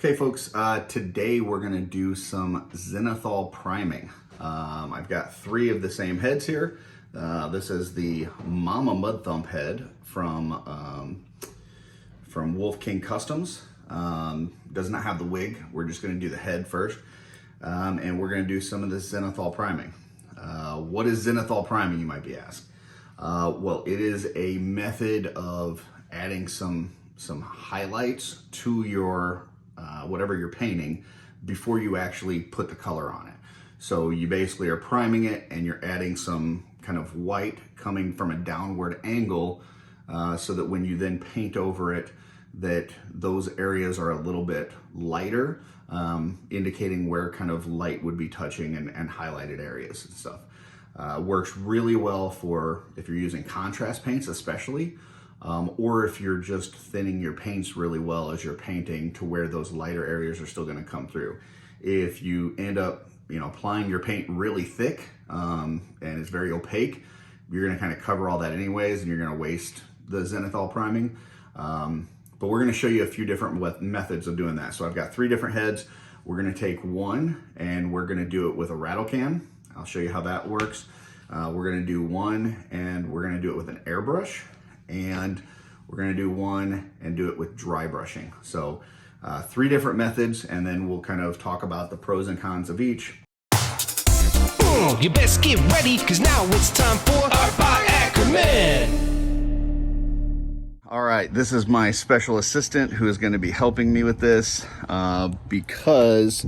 Okay folks, today we're gonna do some Zenithal priming. I've got 3 of the same heads here. This is the Mama Mud Thump head from Wolf King Customs. Does not have the wig. We're just gonna do the head first. And we're gonna do some of this Zenithal priming. What is Zenithal priming, you might be asked? Well, it is a method of adding some highlights to your whatever you're painting before you actually put the color on it. So you basically are priming it and you're adding some kind of white coming from a downward angle so that when you then paint over it, that those areas are a little bit lighter, indicating where kind of light would be touching and highlighted areas and stuff. Works really well for if you're using contrast paints especially, or if you're just thinning your paints really well as you're painting to where those lighter areas are still gonna come through. If you end up applying your paint really thick and it's very opaque, you're gonna kind of cover all that anyways and you're gonna waste the Zenithal priming. But we're gonna show you a few different methods of doing that. So I've got 3 different heads. We're gonna take one and we're gonna do it with a rattle can. I'll show you how that works. We're gonna do one and we're gonna do it with an airbrush. And we're gonna do one and do it with dry brushing. So 3 different methods, and then we'll kind of talk about the pros and cons of each. You best get ready, cause now it's time for Art by Akerman. All right, this is my special assistant who is gonna be helping me with this because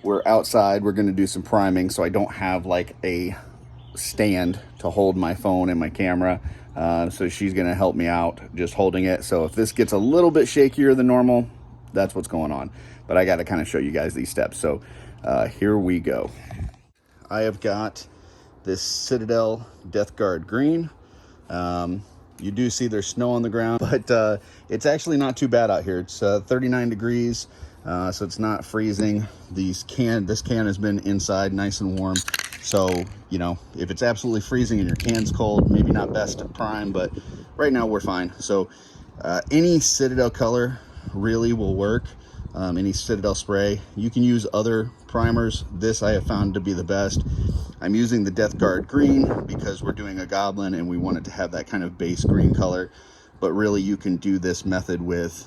we're outside, we're gonna do some priming, so I don't have like a stand to hold my phone and my camera. So she's gonna help me out just holding it. So if this gets a little bit shakier than normal, that's what's going on. But I gotta kind of show you guys these steps. So here we go. I have got this Citadel Death Guard green. You do see there's snow on the ground, but it's actually not too bad out here. It's 39 degrees, so it's not freezing. This can has been inside nice and warm. So, if it's absolutely freezing and your can's cold, maybe not best to prime, but right now we're fine. So any Citadel color really will work, any Citadel spray. You can use other primers. This I have found to be the best. I'm using the Death Guard green because we're doing a goblin and we want it to have that kind of base green color. But really you can do this method with,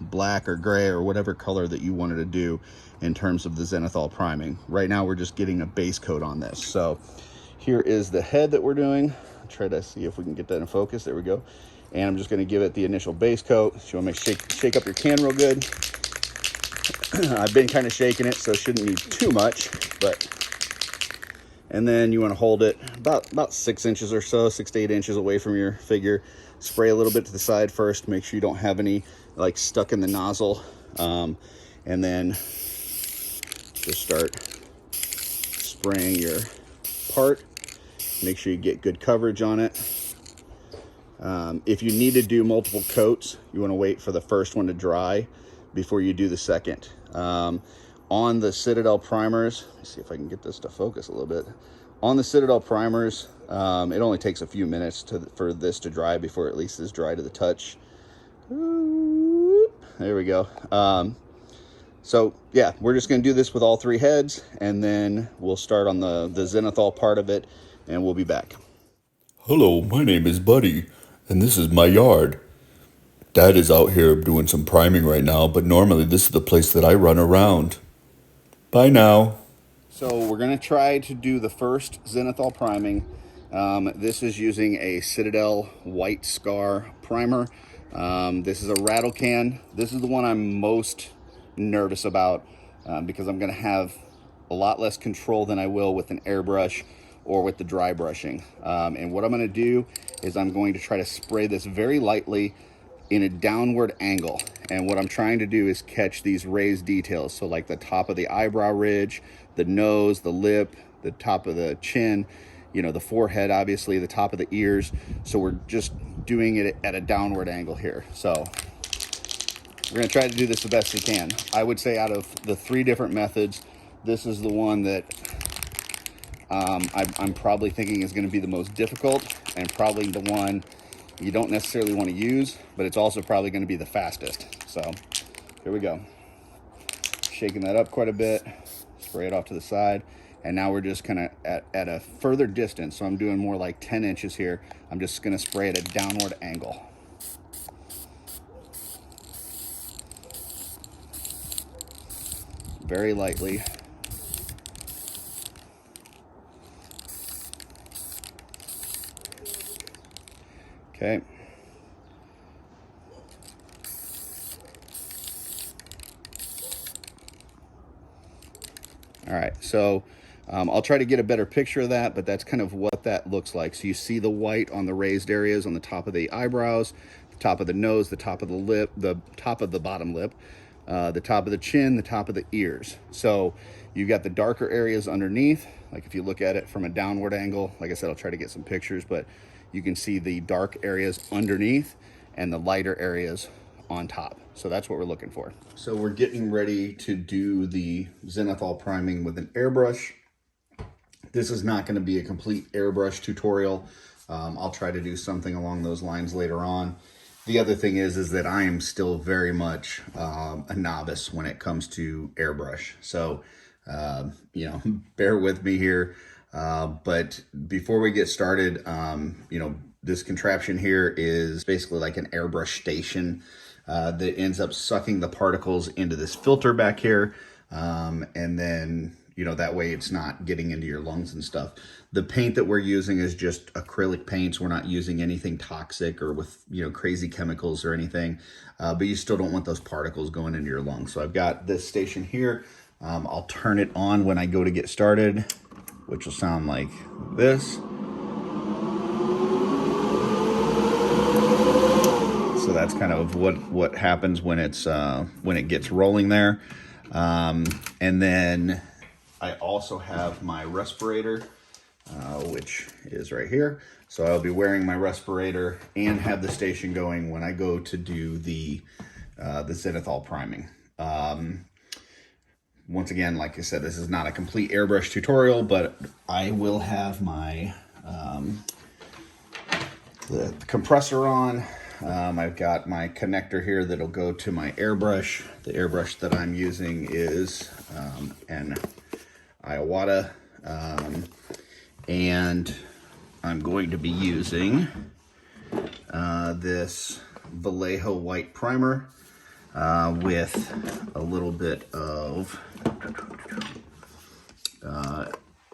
black or gray or whatever color that you wanted to do in terms of the Zenithal priming. Right now we're just getting a base coat on this. So here is the head that we're doing. I'll try to see if we can get that in focus. There we go. And I'm just gonna give it the initial base coat. So you wanna shake up your can real good. I've been kind of shaking it, so it shouldn't need too much, and then you wanna hold it about 6 inches or so, 6 to 8 inches away from your figure. Spray a little bit to the side first, make sure you don't have any like stuck in the nozzle, and then just start spraying your part. Make sure you get good coverage on it. If you need to do multiple coats, you want to wait for the first one to dry before you do the second. On the Citadel primers, let me see if I can get this to focus a little bit. On the Citadel primers, it only takes a few minutes for this to dry before at least it's dry to the touch. There we go. So yeah, we're just gonna do this with all 3 heads, and then we'll start on the Zenithal part of it, and we'll be back. Hello, my name is Buddy, and this is my yard. Dad is out here doing some priming right now, but normally this is the place that I run around. Bye now. So we're gonna try to do the first Zenithal priming. This is using a Citadel White Scar primer. This is a rattle can. This is the one I'm most nervous about because I'm gonna have a lot less control than I will with an airbrush or with the dry brushing. And what I'm gonna do is I'm going to try to spray this very lightly in a downward angle. And what I'm trying to do is catch these raised details. So like the top of the eyebrow ridge, the nose, the lip, the top of the chin, the forehead, obviously, the top of the ears. So we're just doing it at a downward angle here. So we're gonna try to do this the best we can. I would say out of the 3 different methods, this is the one that I'm probably thinking is gonna be the most difficult, and probably the one you don't necessarily want to use, but it's also probably going to be the fastest. So here we go. shaking that up quite a bit, spray it off to the side. And now we're just kind of at a further distance. So I'm doing more like 10 inches here. I'm just gonna spray at a downward angle. Very lightly. Okay. All right, so I'll try to get a better picture of that, but that's kind of what that looks like. So you see the white on the raised areas on the top of the eyebrows, the top of the nose, the top of the lip, the top of the bottom lip, the top of the chin, the top of the ears. So you've got the darker areas underneath. Like if you look at it from a downward angle, like I said, I'll try to get some pictures, but you can see the dark areas underneath and the lighter areas on top. So that's what we're looking for. So we're getting ready to do the Zenithal priming with an airbrush. This is not going to be a complete airbrush tutorial. I'll try to do something along those lines later on. The other thing is that I am still very much a novice when it comes to airbrush. So, you know, bear with me here. But before we get started, you know, this contraption here is basically like an airbrush station that ends up sucking the particles into this filter back here. And then, you know, that way it's not getting into your lungs and stuff. The paint that we're using is just acrylic paints. We're not using anything toxic or with, you know, crazy chemicals or anything. But you still don't want those particles going into your lungs. So I've got this station here. I'll turn it on when I go to get started, which will sound like this. So that's kind of what happens when it gets rolling there. And then I also have my respirator, which is right here. So I'll be wearing my respirator and have the station going when I go to do the Zenithal priming. Once again, like I said, this is not a complete airbrush tutorial, but I will have my the compressor on. I've got my connector here that'll go to my airbrush. The airbrush that I'm using is an Iwata, and I'm going to be using this Vallejo white primer with a little bit of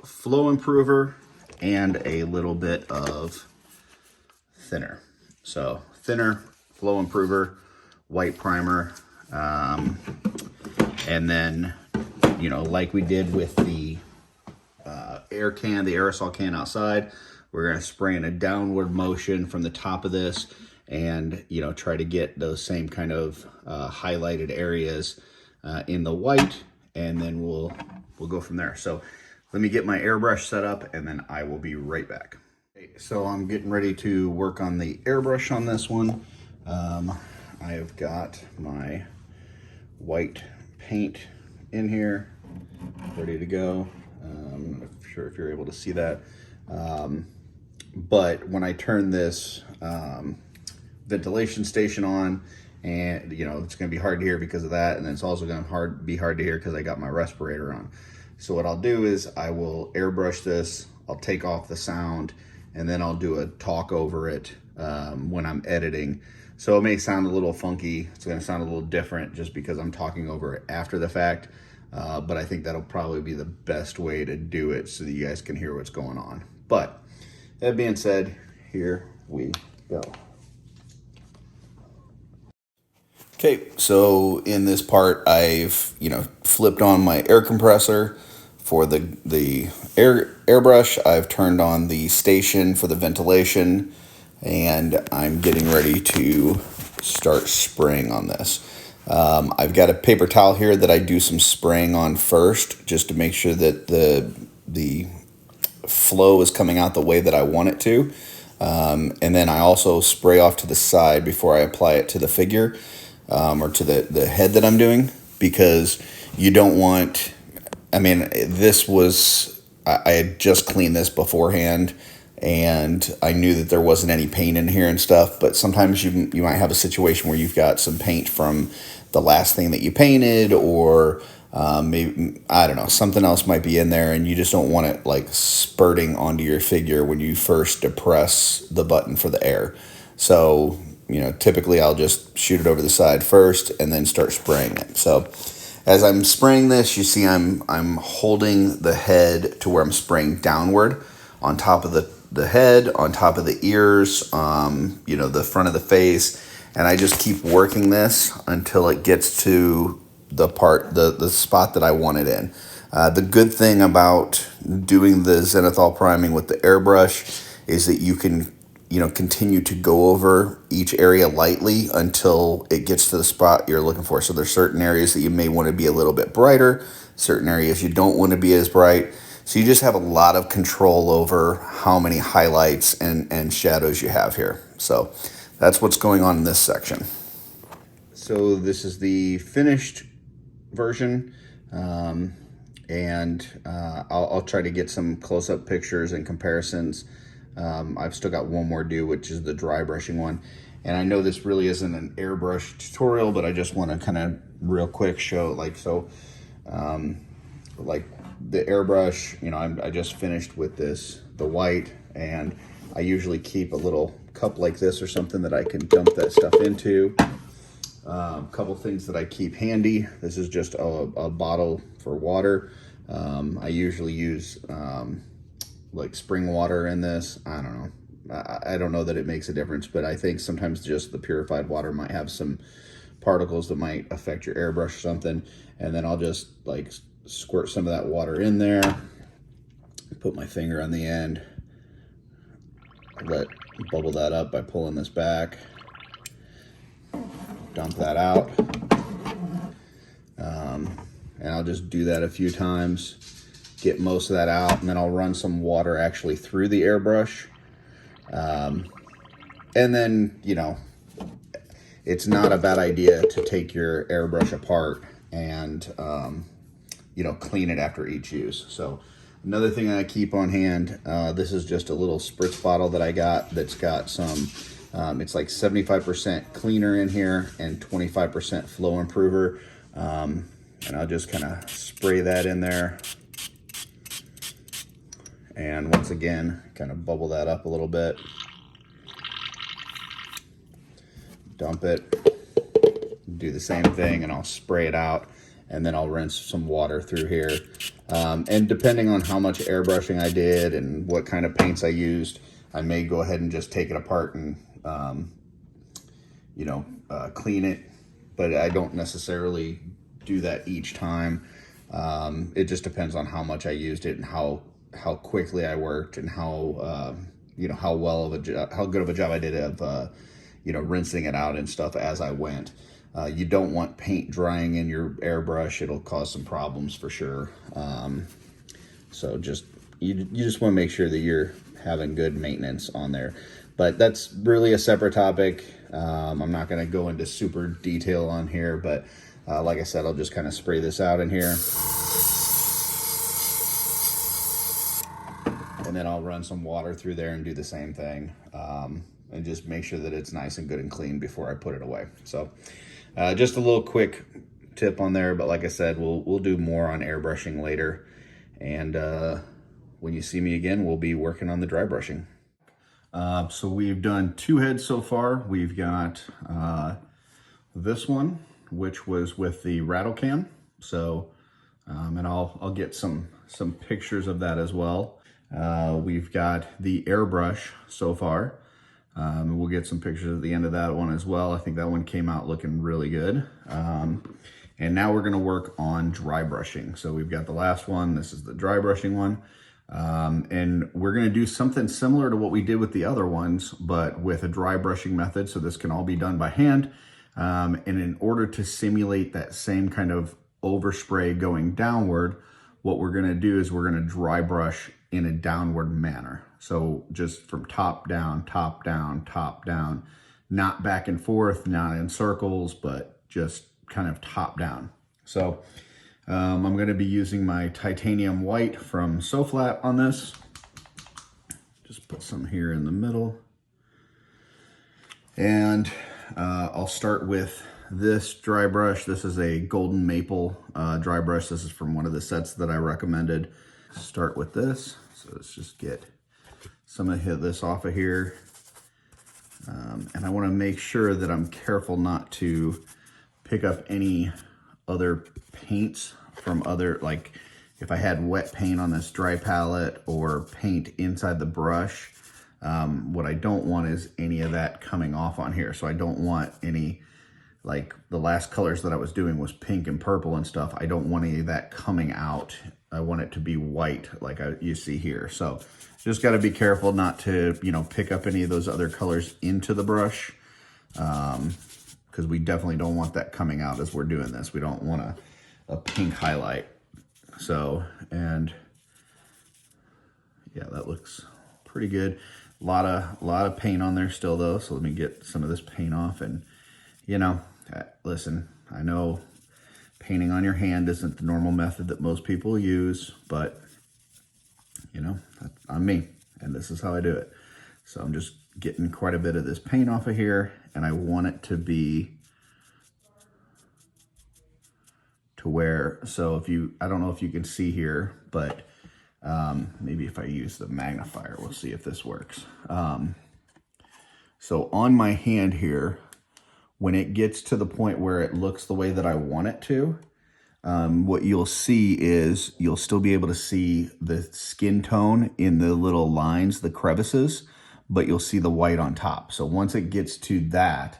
flow improver and a little bit of thinner. So thinner, flow improver, white primer, and then, you know, like we did with the air can, the aerosol can outside, we're going to spray in a downward motion from the top of this and, you know, try to get those same kind of highlighted areas in the white, and then we'll go from there. So let me get my airbrush set up and then I will be right back. So I'm getting ready to work on the airbrush on this one. I have got my white paint in here, ready to go. I'm not sure if you're able to see that. But when I turn this ventilation station on, and you know, it's gonna be hard to hear because of that, and then it's also gonna be hard to hear because I got my respirator on. So what I'll do is I will airbrush this, I'll take off the sound, and then I'll do a talk over it when I'm editing. So it may sound a little funky, it's gonna sound a little different just because I'm talking over it after the fact, but I think that'll probably be the best way to do it so that you guys can hear what's going on. But that being said, here we go. Okay, so in this part, I've, you know, flipped on my air compressor for the airbrush. I've turned on the station for the ventilation, and I'm getting ready to start spraying on this. I've got a paper towel here that I do some spraying on first, just to make sure that the flow is coming out the way that I want it to. And then I also spray off to the side before I apply it to the figure, or to the head that I'm doing, because you don't want, I mean, this was, I had just cleaned this beforehand, and I knew that there wasn't any paint in here and stuff, but sometimes you might have a situation where you've got some paint from the last thing that you painted, or maybe, I don't know, something else might be in there, and you just don't want it like spurting onto your figure when you first depress the button for the air. So, you know, typically I'll just shoot it over the side first and then start spraying it. So as I'm spraying this, you see I'm holding the head to where I'm spraying downward on top of the head, on top of the ears, you know, the front of the face. And I just keep working this until it gets to the part, the spot that I want it in. The good thing about doing the Zenithal priming with the airbrush is that you can, you know, continue to go over each area lightly until it gets to the spot you're looking for. So there's certain areas that you may want to be a little bit brighter, certain areas you don't want to be as bright. So you just have a lot of control over how many highlights and shadows you have here. So that's what's going on in this section. So this is the finished version, and I'll try to get some close-up pictures and comparisons. I've still got one more due, which is the dry brushing one. And I know this really isn't an airbrush tutorial, but I just want to kind of real quick show, like, so, like the airbrush, you know, I just finished with this, the white, and I usually keep a little cup like this or something that I can dump that stuff into. A couple things that I keep handy. This is just a bottle for water. I usually use like spring water in this. I don't know. I don't know that it makes a difference, but I think sometimes just the purified water might have some particles that might affect your airbrush or something. And then I'll just like squirt some of that water in there, put my finger on the end, bubble that up by pulling this back, dump that out. And I'll just do that a few times, get most of that out, and then I'll run some water actually through the airbrush. And then, you know, it's not a bad idea to take your airbrush apart and, you know, clean it after each use. So another thing I keep on hand, this is just a little spritz bottle that I got that's got some, it's like 75% cleaner in here and 25% flow improver. And I'll just kind of spray that in there. And once again, kind of bubble that up a little bit. Dump it, do the same thing, and I'll spray it out, and then I'll rinse some water through here. And depending on how much airbrushing I did and what kind of paints I used, I may go ahead and just take it apart and, you know, clean it, but I don't necessarily do that each time. It just depends on how much I used it and how quickly I worked and how, you know, how good of a job I did of, you know, rinsing it out and stuff as I went. You don't want paint drying in your airbrush. It'll cause some problems for sure. So you just want to make sure that you're having good maintenance on there. But that's really a separate topic. I'm not going to go into super detail on here, but like I said, I'll just kind of spray this out in here. And then I'll run some water through there and do the same thing. And just make sure that it's nice and good and clean before I put it away. So just a little quick tip on there, but like I said, we'll do more on airbrushing later. And when you see me again, we'll be working on the dry brushing. So we've done 2 heads so far. We've got this one, which was with the rattle can. So, and I'll get some pictures of that as well. We've got the airbrush so far. We'll get some pictures at the end of that one as well. I think that one came out looking really good. And now we're going to work on dry brushing. So we've got the last one. This is the dry brushing one. And we're going to do something similar to what we did with the other ones, but with a dry brushing method. So this can all be done by hand. And in order to simulate that same kind of overspray going downward, what we're going to do is we're going to dry brush in a downward manner. So just from top down, top down, top down, not back and forth, not in circles, but just kind of top down. So I'm going to be using my titanium white from Soflat on this. Just put some here in the middle. And I'll start with this dry brush. This is a golden maple dry brush. This is from one of the sets that I recommended. Start with this. So let's just get some of this off of here. And I want to make sure that I'm careful not to pick up any other paints from other, like if I had wet paint on this dry palette or paint inside the brush, what I don't want is any of that coming off on here. So I don't want any, like the last colors that I was doing was pink and purple and stuff. I don't want any of that coming out. I want it to be white like you see here. So just got to be careful not to, you know, pick up any of those other colors into the brush, because we definitely don't want that coming out as we're doing this. We don't want a pink highlight. So, and yeah, that looks pretty good. A lot of paint on there still though. So let me get some of this paint off. And you know, listen, I know painting on your hand isn't the normal method that most people use, but you know, I'm me, and this is how I do it. So I'm just getting quite a bit of this paint off of here, and I want it to be to where, so if you, I don't know if you can see here, but maybe if I use the magnifier, we'll see if this works. So on my hand here, when it gets to the point where it looks the way that I want it to, what you'll see is you'll still be able to see the skin tone in the little lines, the crevices, but you'll see the white on top. So once it gets to that,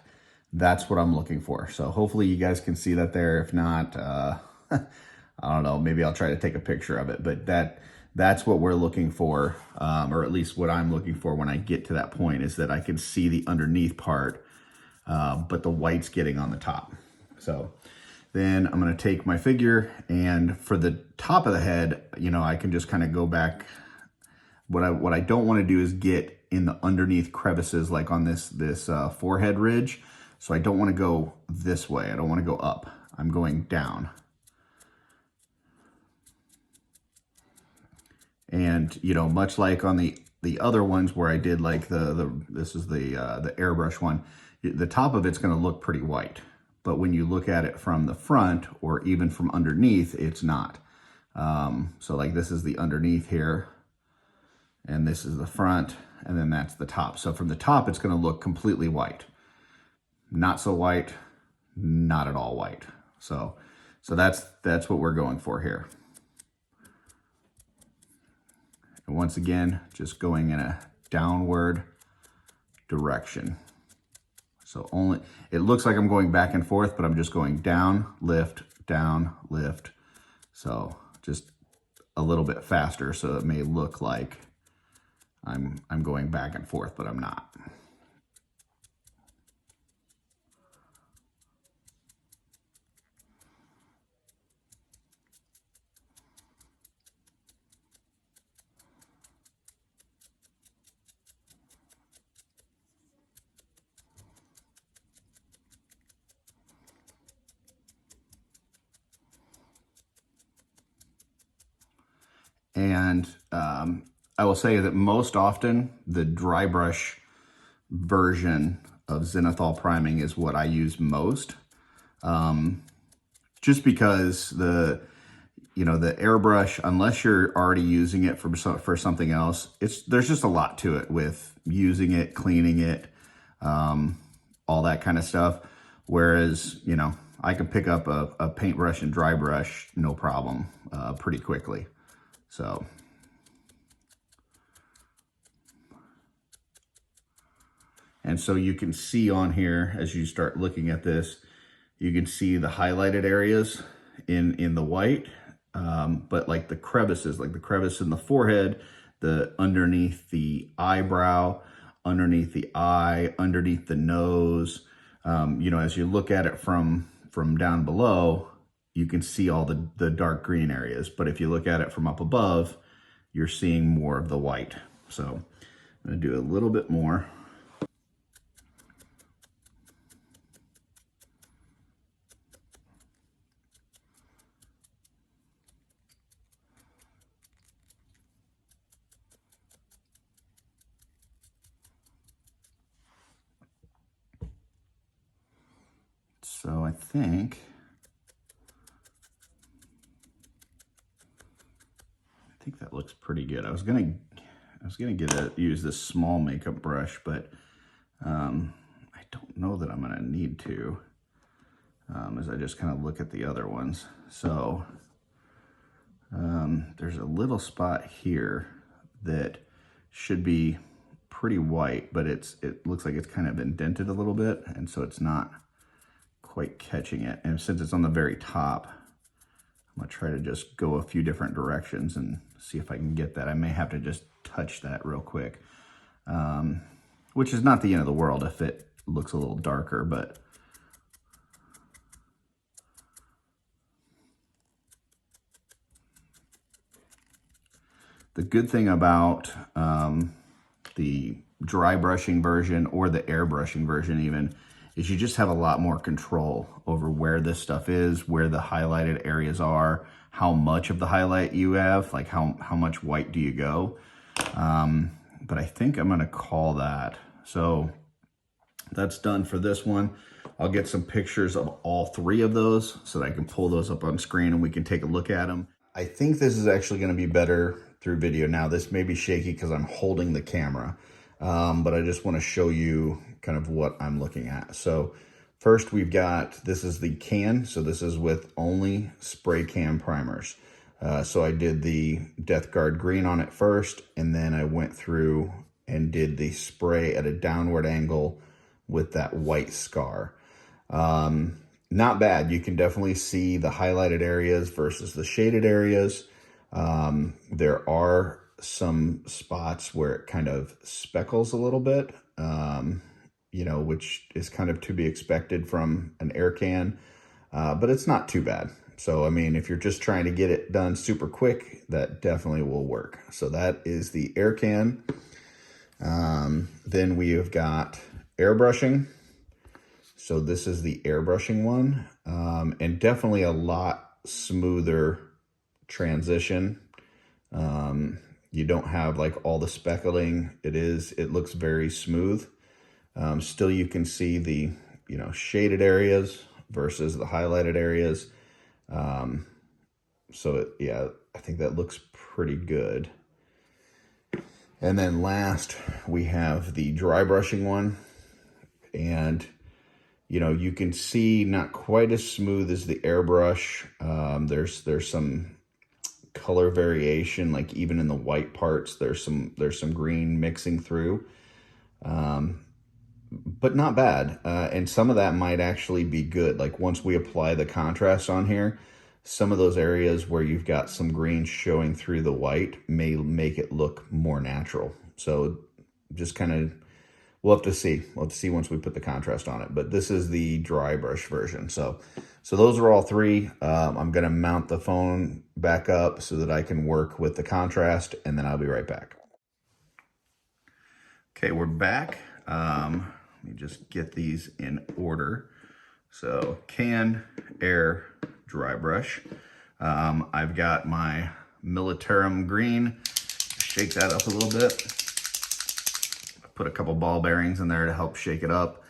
that's what I'm looking for. So hopefully you guys can see that there. If not, I don't know, maybe I'll try to take a picture of it, but that's what we're looking for, or at least what I'm looking for when I get to that point, is that I can see the underneath part, but the white's getting on the top. So then I'm going to take my figure, and for the top of the head, you know, I can just kind of go back. What I don't want to do is get in the underneath crevices, like on this forehead ridge. So I don't want to go this way. I don't want to go up. I'm going down. And you know, much like on the other ones where I did like this is the airbrush one, the top of it's going to look pretty white. But when you look at it from the front or even from underneath, it's not. So like this is the underneath here, and this is the front, and then that's the top. So from the top, it's going to look completely white. Not so white, not at all white. So that's what we're going for here. And once again, just going in a downward direction. So only, it looks like I'm going back and forth, but I'm just going down, lift, down, lift. So just a little bit faster, so it may look like I'm going back and forth, but I'm not. And I will say that most often the dry brush version of Zenithal Priming is what I use most. Just because the airbrush, unless you're already using it for something else, there's just a lot to it with using it, cleaning it, all that kind of stuff. Whereas, you know, I can pick up a paintbrush and dry brush, no problem, pretty quickly. So, and so you can see on here, as you start looking at this, you can see the highlighted areas in the white, but like the crevices, like the crevice in the forehead, the underneath the eyebrow, underneath the eye, underneath the nose, you know, as you look at it from down below, you can see all the dark green areas. But if you look at it from up above, you're seeing more of the white. So I'm going to do a little bit more. So I think that looks pretty good. I was gonna use this small makeup brush, but I don't know that I'm gonna need to, as I just kind of look at the other ones. So there's a little spot here that should be pretty white, but it looks like it's kind of indented a little bit, and so it's not quite catching it. And since it's on the very top, I'm gonna try to just go a few different directions and see if I can get that. I may have to just touch that real quick, which is not the end of the world if it looks a little darker, but the good thing about the dry brushing version or the airbrushing version even is you just have a lot more control over where this stuff is, where the highlighted areas are, how much of the highlight you have, like how much white do you go. But I think I'm gonna call that. So that's done for this one. I'll get some pictures of all three of those so that I can pull those up on screen and we can take a look at them. I think this is actually gonna be better through video. Now this may be shaky because I'm holding the camera, but I just wanna show you kind of what I'm looking at. So first we've got, this is the can. So this is with only spray can primers. So I did the Death Guard green on it first, and then I went through and did the spray at a downward angle with that white scar. Not bad. You can definitely see the highlighted areas versus the shaded areas. There are some spots where it kind of speckles a little bit, you know, which is kind of to be expected from an air can, but it's not too bad. So, I mean, if you're just trying to get it done super quick, that definitely will work. So that is the air can. Then we have got airbrushing. So this is the airbrushing one, and definitely a lot smoother transition. You don't have like all the speckling. It looks very smooth. Still you can see the, you know, shaded areas versus the highlighted areas. Yeah, I think that looks pretty good. And then last we have the dry brushing one, and you know, you can see not quite as smooth as the airbrush. There's some color variation, like even in the white parts, there's some green mixing through, but not bad. And some of that might actually be good. Like once we apply the contrast on here, some of those areas where you've got some green showing through the white may make it look more natural. So just kind of, we'll have to see. We'll have to see once we put the contrast on it. But this is the dry brush version. So those are all three. I'm going to mount the phone back up so that I can work with the contrast, and then I'll be right back. Okay, we're back. Let me just get these in order. So can, air, dry brush. I've got my Militarum green. Shake that up a little bit. Put a couple ball bearings in there to help shake it up.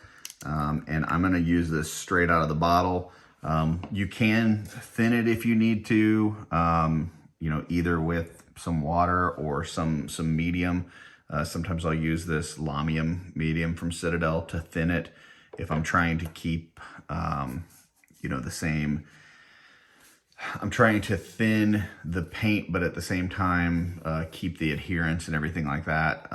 And I'm gonna use this straight out of the bottle. You can thin it if you need to, you know, either with some water or some medium. Sometimes I'll use this Lamium medium from Citadel to thin it if I'm trying to keep, you know, the same. I'm trying to thin the paint, but at the same time, keep the adherence and everything like that.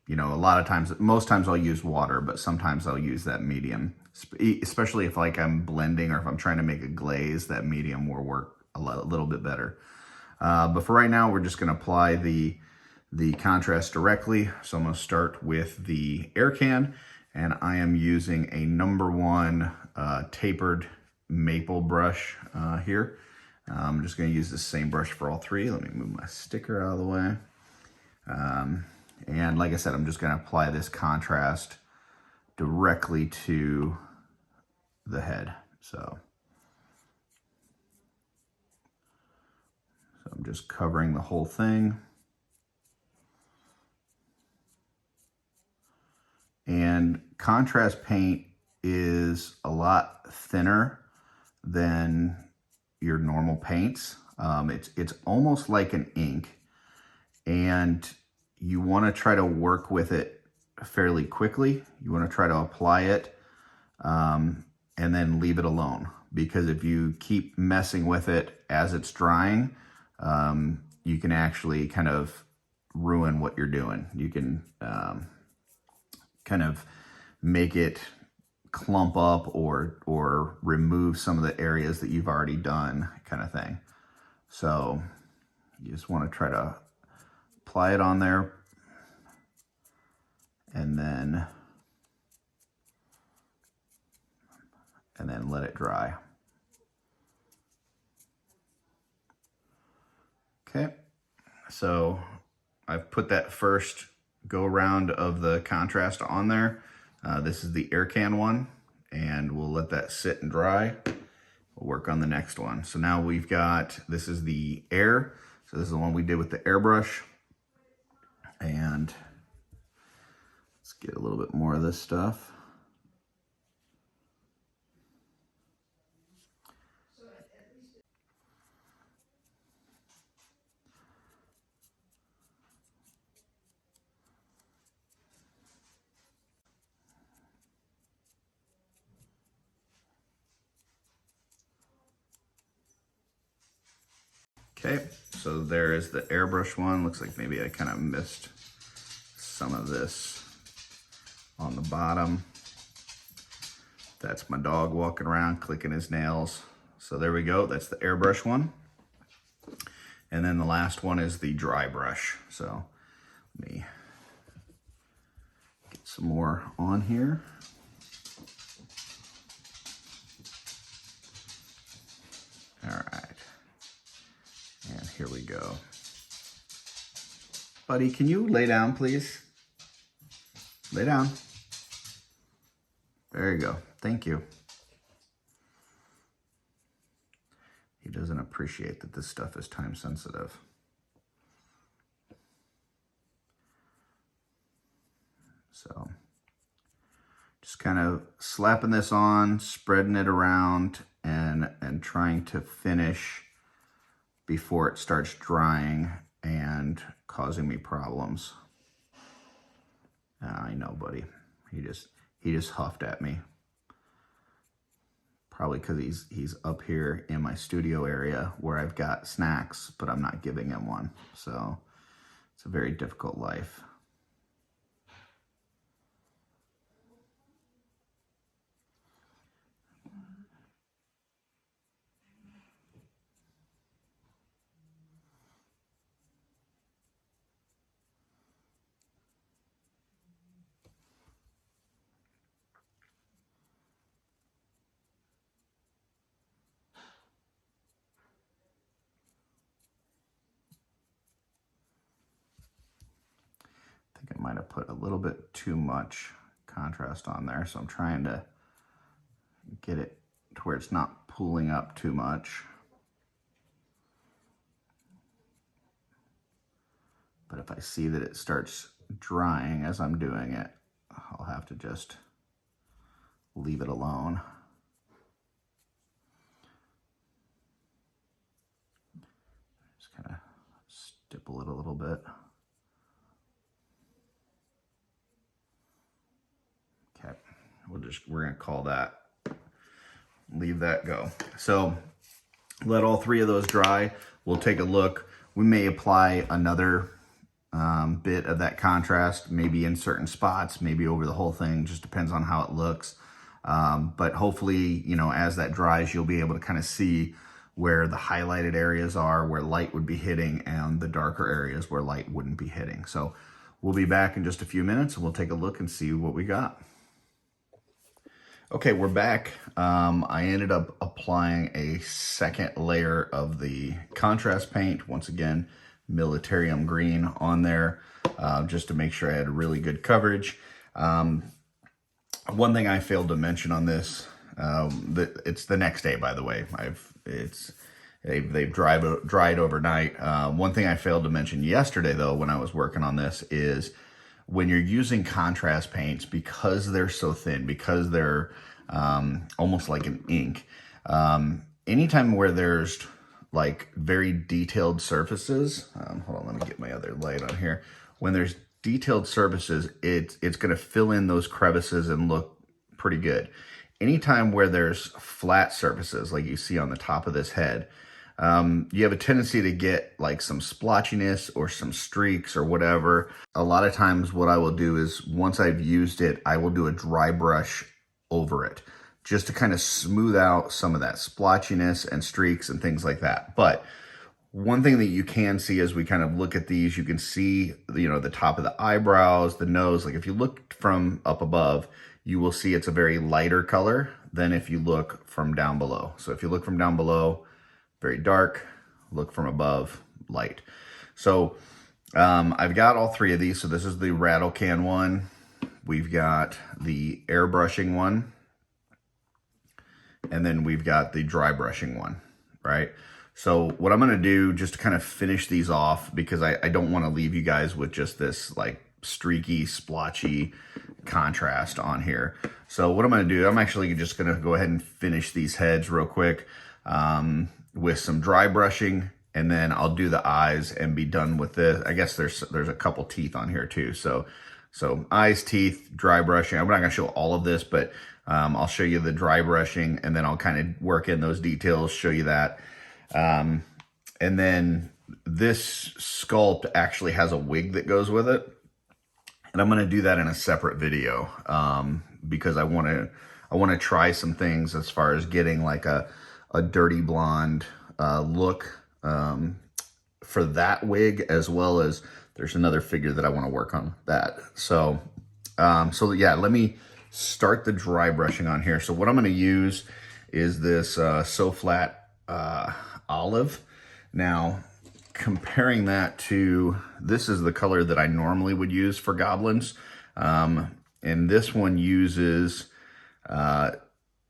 You know, a lot of times, most times I'll use water, but sometimes I'll use that medium, especially if like I'm blending or if I'm trying to make a glaze, that medium will work a little bit better. But for right now, we're just going to apply the contrast directly. So I'm going to start with the air can, and I am using a #1 tapered maple brush here. I'm just going to use the same brush for all three. Let me move my sticker out of the way. And like I said, I'm just going to apply this contrast directly to the head. So I'm just covering the whole thing. And contrast paint is is a lot thinner than your normal paints. It's almost like an ink, and you want to try to work with it fairly quickly. You want to try to apply it and then leave it alone, because if you keep messing with it as it's drying, you can actually kind of ruin what you're doing. You can kind of make it clump up or remove some of the areas that you've already done, kind of thing. So you just want to try to apply it on there and then let it dry. Okay, so I've put that first go around of the contrast on there. This is the air can one, and we'll let that sit and dry. We'll work on the next one. So now we've got, this is the air. So this is the one we did with the airbrush. And let's get a little bit more of this stuff. Okay, so there is the airbrush one. Looks like maybe I kind of missed some of this on the bottom. That's my dog walking around clicking his nails. So there we go, that's the airbrush one. And then the last one is the dry brush. So let me get some more on here. All right. And here we go. Buddy, can you lay down, please? Lay down. There you go. Thank you. He doesn't appreciate that this stuff is time sensitive. So just kind of slapping this on, spreading it around, and trying to finish before it starts drying and causing me problems. I know, buddy. He just huffed at me. Probably because he's up here in my studio area where I've got snacks, but I'm not giving him one. So it's a very difficult life. I think I might have put a little bit too much contrast on there, so I'm trying to get it to where it's not pooling up too much. But if I see that it starts drying as I'm doing it, I'll have to just leave it alone. Just kind of stipple it a little bit. Okay, we're gonna call that, leave that go. So let all three of those dry. We'll take a look. We may apply another bit of that contrast, maybe in certain spots, maybe over the whole thing, just depends on how it looks. But hopefully, you know, as that dries, you'll be able to kind of see where the highlighted areas are, where light would be hitting, and the darker areas where light wouldn't be hitting. So we'll be back in just a few minutes and we'll take a look and see what we got. Okay, we're back. I ended up applying a second layer of the contrast paint. Once again, Militarum green on there, just to make sure I had really good coverage. One thing I failed to mention on this, it's the next day, by the way. They've dried overnight. One thing I failed to mention yesterday, though, when I was working on this, is when you're using contrast paints, because they're so thin, because they're almost like an ink. Anytime where there's like very detailed surfaces, hold on, let me get my other light on here. When there's detailed surfaces, it's going to fill in those crevices and look pretty good. Anytime where there's flat surfaces, like you see on the top of this head, you have a tendency to get like some splotchiness or some streaks or whatever. A lot of times what I will do is once I've used it, I will do a dry brush over it just to kind of smooth out some of that splotchiness and streaks and things like that. But one thing that you can see as we kind of look at these, you can see, you know, the top of the eyebrows, the nose. Like if you look from up above, you will see it's a very lighter color than if you look from down below. So if you look from down below, very dark, look from above, light. So I've got all three of these. So this is the rattle can one. We've got the airbrushing one. And then we've got the dry brushing one, right? So what I'm gonna do just to kind of finish these off, because I don't wanna leave you guys with just this like streaky, splotchy contrast on here. So what I'm gonna do, I'm actually just gonna go ahead and finish these heads real quick with some dry brushing, and then I'll do the eyes and be done with this. I guess there's a couple teeth on here too. So eyes, teeth, dry brushing. I'm not gonna show all of this, but I'll show you the dry brushing, and then I'll kind of work in those details, show you that. And then this sculpt actually has a wig that goes with it. And I'm going to do that in a separate video because I want to try some things as far as getting like a dirty blonde look for that wig, as well as there's another figure that I want to work on that. So yeah, let me start the dry brushing on here. So what I'm going to use is this Soflat Olive. Now, comparing that to, this is the color that I normally would use for goblins. And this one uses,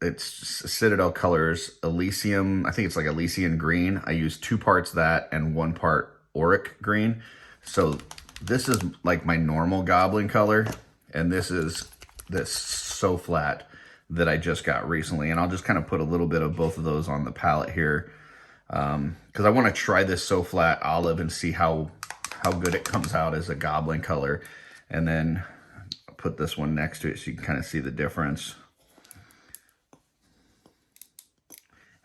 it's Citadel colors, Elysian, I think it's like Elysian green. I use 2 parts that and 1 part Orruk green. So this is like my normal goblin color, and this is this Soflat that I just got recently. And I'll just kind of put a little bit of both of those on the palette here, because I want to try this Soflat Olive and see how good it comes out as a goblin color. And then I'll put this one next to it so you can kind of see the difference.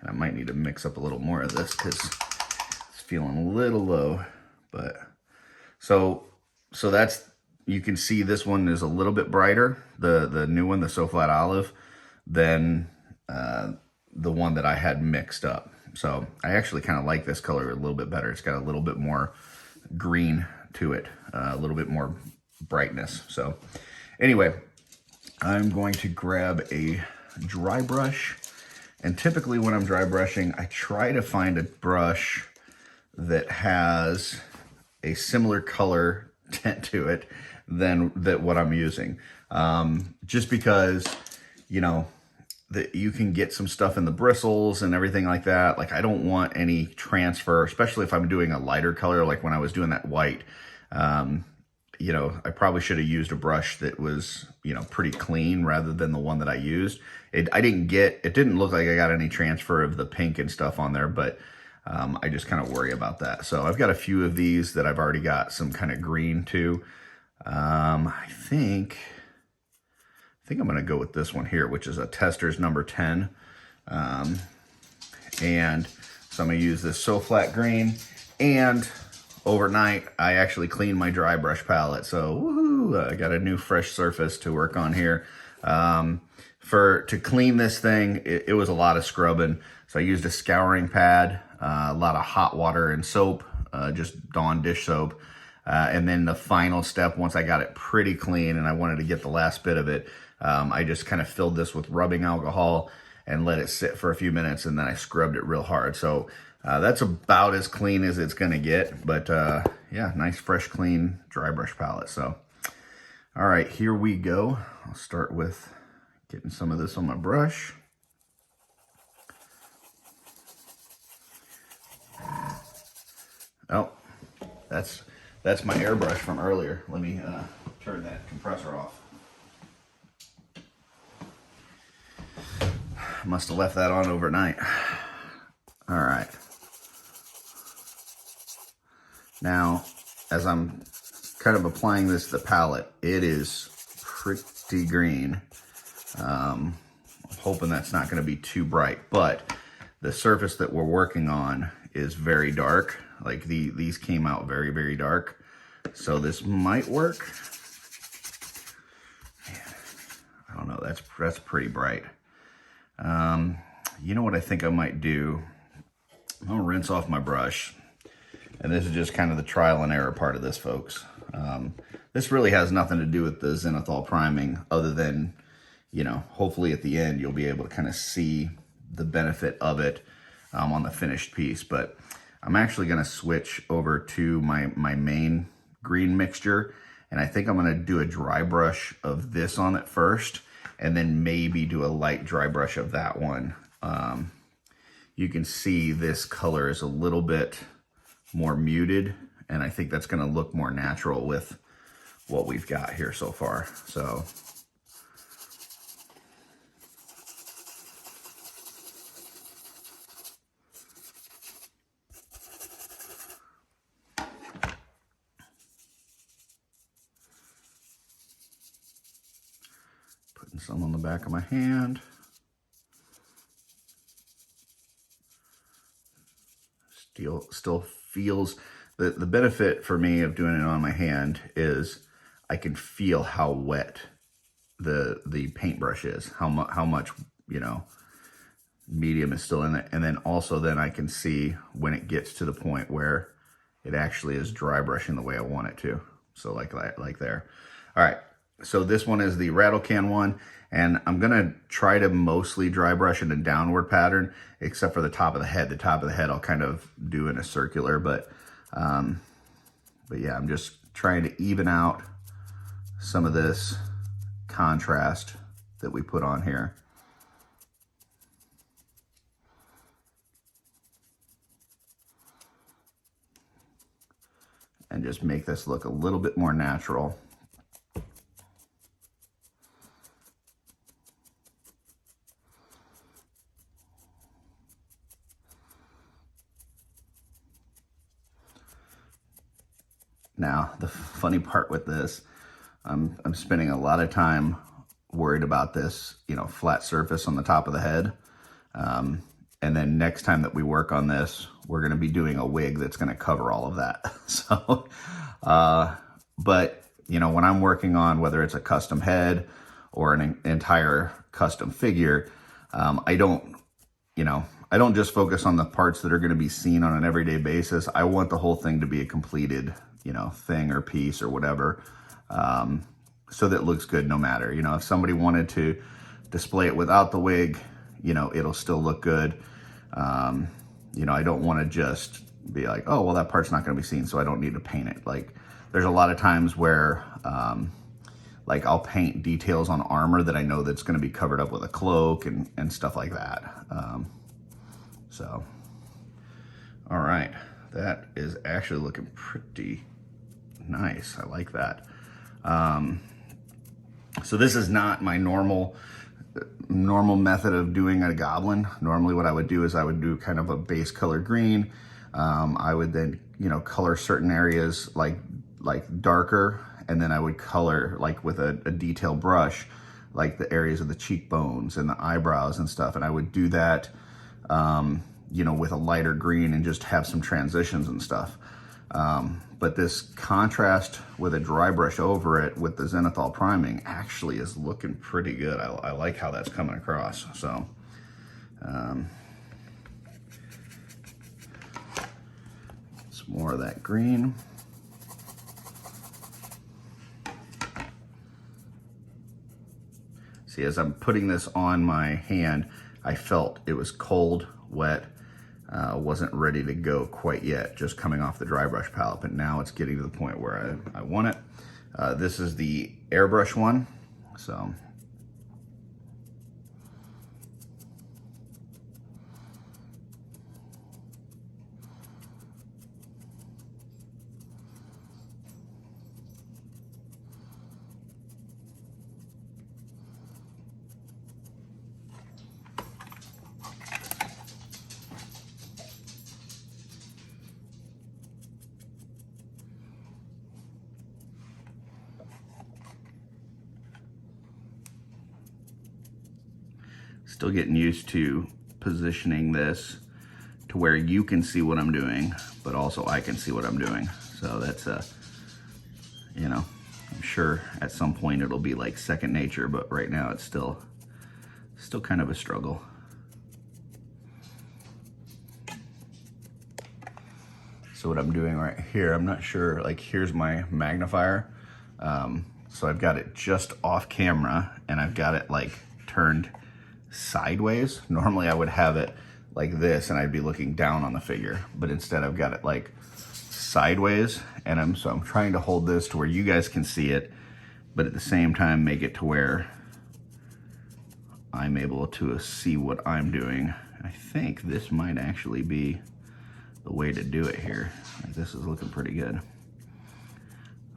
And I might need to mix up a little more of this because it's feeling a little low. But so that's, you can see this one is a little bit brighter, the new one, the Soflat Olive, than the one that I had mixed up. So I actually kind of like this color a little bit better. It's got a little bit more green to it, a little bit more brightness. So anyway, I'm going to grab a dry brush. And typically when I'm dry brushing, I try to find a brush that has a similar color tint to it than what I'm using. Just because, you know, that you can get some stuff in the bristles and everything like that. Like I don't want any transfer, especially if I'm doing a lighter color, like when I was doing that white. You know, I probably should have used a brush that was, you know, pretty clean rather than the one that I used. It didn't look like I got any transfer of the pink and stuff on there, but I just kind of worry about that. So I've got a few of these that I've already got some kind of green to. I think I'm going to go with this one here, which is a Tester's number 10. And so I'm going to use this Soflat green. And overnight, I actually cleaned my dry brush palette. So woohoo, I got a new fresh surface to work on here. To clean this thing, it was a lot of scrubbing. So I used a scouring pad, a lot of hot water and soap, just Dawn dish soap. And then the final step, once I got it pretty clean and I wanted to get the last bit of it, I just kind of filled this with rubbing alcohol and let it sit for a few minutes, and then I scrubbed it real hard. So that's about as clean as it's gonna get, but yeah, nice, fresh, clean dry brush palette. So, all right, here we go. I'll start with getting some of this on my brush. Oh, that's my airbrush from earlier. Let me turn that compressor off. Must have left that on overnight. All right. Now, as I'm kind of applying this to the palette, it is pretty green. I'm hoping that's not going to be too bright, but the surface that we're working on is very dark. Like these came out very, very dark. So this might work. Man, I don't know, that's pretty bright. You know what I think I might do? I'm gonna rinse off my brush. And this is just kind of the trial and error part of this, folks. This really has nothing to do with the Zenithal priming other than, you know, hopefully at the end you'll be able to kind of see the benefit of it on the finished piece. But I'm actually going to switch over to my main green mixture, and I think I'm going to do a dry brush of this on it first, and then maybe do a light dry brush of that one. You can see this color is a little bit more muted, and I think that's going to look more natural with what we've got here so far. So putting some on the back of my hand. Still feels, the benefit for me of doing it on my hand is I can feel how wet the paintbrush is, how much, you know, medium is still in it. And then also then I can see when it gets to the point where it actually is dry brushing the way I want it to. So like there. All right. So this one is the rattle can one, and I'm gonna try to mostly dry brush in a downward pattern, except for the top of the head. The top of the head I'll kind of do in a circular, but yeah, I'm just trying to even out some of this contrast that we put on here. And just make this look a little bit more natural. Now, the funny part with this, I'm spending a lot of time worried about this, you know, flat surface on the top of the head. And then next time that we work on this, we're going to be doing a wig that's going to cover all of that. So, but, you know, when I'm working on whether it's a custom head or an entire custom figure, I don't just focus on the parts that are going to be seen on an everyday basis. I want the whole thing to be a completed, you know, thing or piece or whatever, so that it looks good no matter. You know, if somebody wanted to display it without the wig, you know, it'll still look good. You know, I don't want to just be like, oh, well, that part's not going to be seen, so I don't need to paint it. Like, there's a lot of times where, like, I'll paint details on armor that I know that's going to be covered up with a cloak and stuff like that. So, all right, that is actually looking pretty nice. I like that. So this is not my normal method of doing a goblin. Normally what I would do is I would do kind of a base color green. I would then, you know, color certain areas like darker, and then I would color like with a detail brush, like the areas of the cheekbones and the eyebrows and stuff. And I would do that, you know, with a lighter green and just have some transitions and stuff. But this contrast with a dry brush over it with the Zenithal priming actually is looking pretty good. I like how that's coming across. So, some more of that green. See, as I'm putting this on my hand, I felt it was cold, wet, wasn't ready to go quite yet, just coming off the dry brush palette, but now it's getting to the point where I want it. This is the airbrush one, so. Still getting used to positioning this to where you can see what I'm doing, but also I can see what I'm doing. So that's you know, I'm sure at some point it'll be like second nature, but right now it's still kind of a struggle. So what I'm doing right here, I'm not sure, like here's my magnifier. So I've got it just off camera and I've got it like turned sideways. Normally I would have it like this and I'd be looking down on the figure, but instead I've got it like sideways, and I'm trying to hold this to where you guys can see it, but at the same time make it to where I'm able to see what I'm doing. I think this might actually be the way to do it here. This is looking pretty good.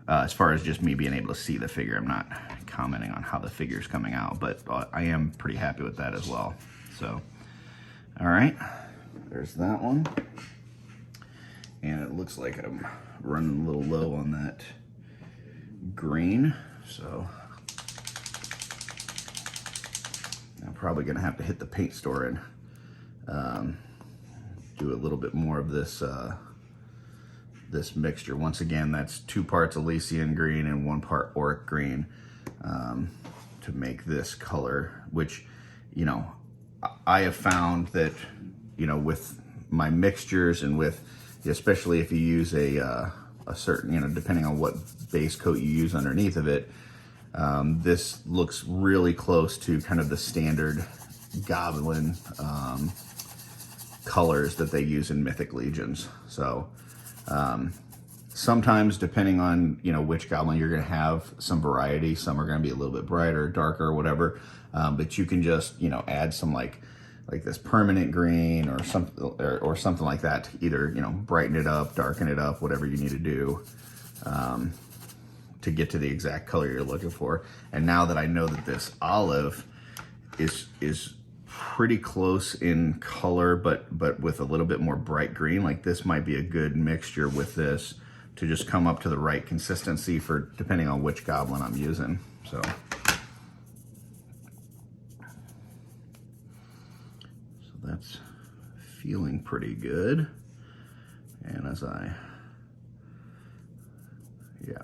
As far as just me being able to see the figure, I'm not commenting on how the figure's coming out, but I am pretty happy with that as well. So, all right, there's that one. And it looks like I'm running a little low on that green, so I'm probably gonna have to hit the paint store and do a little bit more of this this mixture. Once again, that's 2 parts Elysian green and 1 part Orruk green to make this color, which, you know, I have found that, you know, with my mixtures and with, especially if you use a certain, you know, depending on what base coat you use underneath of it, this looks really close to kind of the standard Goblin colors that they use in Mythic Legions. So sometimes, depending on, you know, which Goblin you're going to have, some variety. Some are going to be a little bit brighter, darker, whatever. But you can just, you know, add some like this permanent green or something like that to either, you know, brighten it up, darken it up, whatever you need to do to get to the exact color you're looking for. And now that I know that this olive is pretty close in color, but with a little bit more bright green, like this might be a good mixture with this to just come up to the right consistency for depending on which Goblin I'm using. So that's feeling pretty good. And as yeah.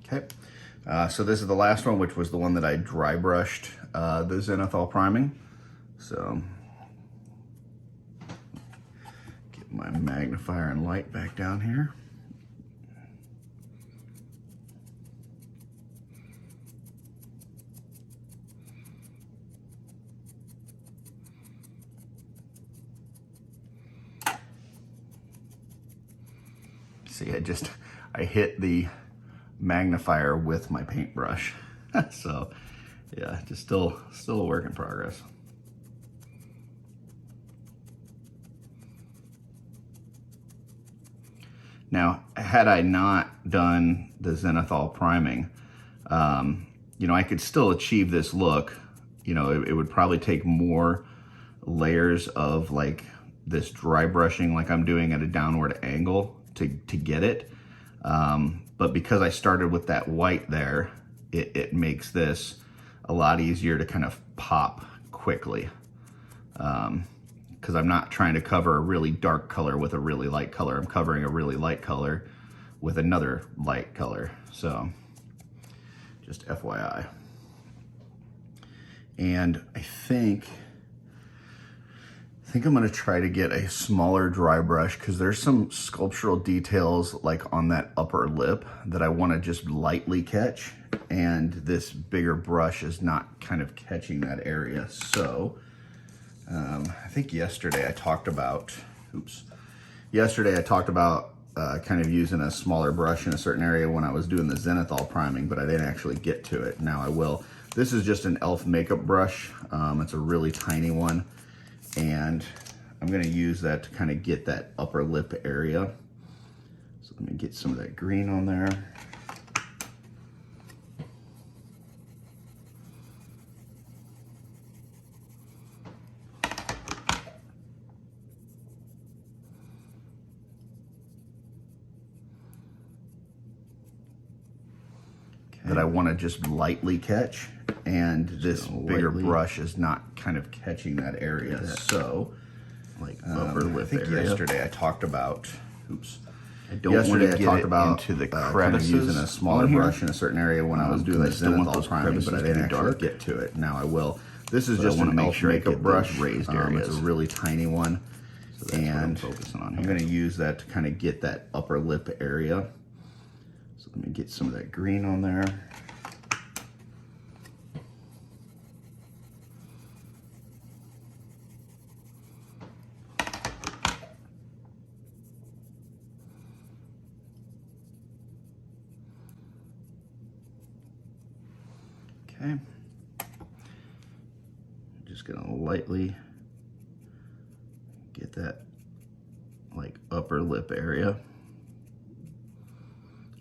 Okay. So this is the last one, which was the one that I dry brushed the Zenithal Priming. So get my magnifier and light back down here. See, I hit the magnifier with my paintbrush. So yeah, just still a work in progress. Now, had I not done the Zenithal priming, you know, I could still achieve this look. You know, it would probably take more layers of like this dry brushing like I'm doing at a downward angle to get it. But because I started with that white there, it makes this a lot easier to kind of pop quickly. Because I'm not trying to cover a really dark color with a really light color. I'm covering a really light color with another light color. So just FYI. And I think I'm gonna try to get a smaller dry brush because there's some sculptural details like on that upper lip that I wanna just lightly catch, and this bigger brush is not kind of catching that area. So I think yesterday I talked about kind of using a smaller brush in a certain area when I was doing the Zenithal priming, but I didn't actually get to it. Now I will. This is just an elf makeup brush. It's a really tiny one. And I'm gonna use that to kind of get that upper lip area. So let me get some of that green on there. Okay. That I wanna just lightly catch. and this bigger brush is not kind of catching that area. So, like upper lip I think area. yesterday I talked about, oops. I don't want Yesterday to I get talked it about into the kind of crevices using a smaller on here. brush in a certain area when I was doing the I still want Zenithal those priming, crevices but I to didn't be actually dark. get to it. Now I will. This is But I just wanna an make elf sure I makeup get those brush. raised It's areas. a really tiny one. So that's what I'm And focusing on I'm here. going to use that to kind of get that upper lip area. So let me get some of that green on there. Okay. Just going to lightly get that like upper lip area.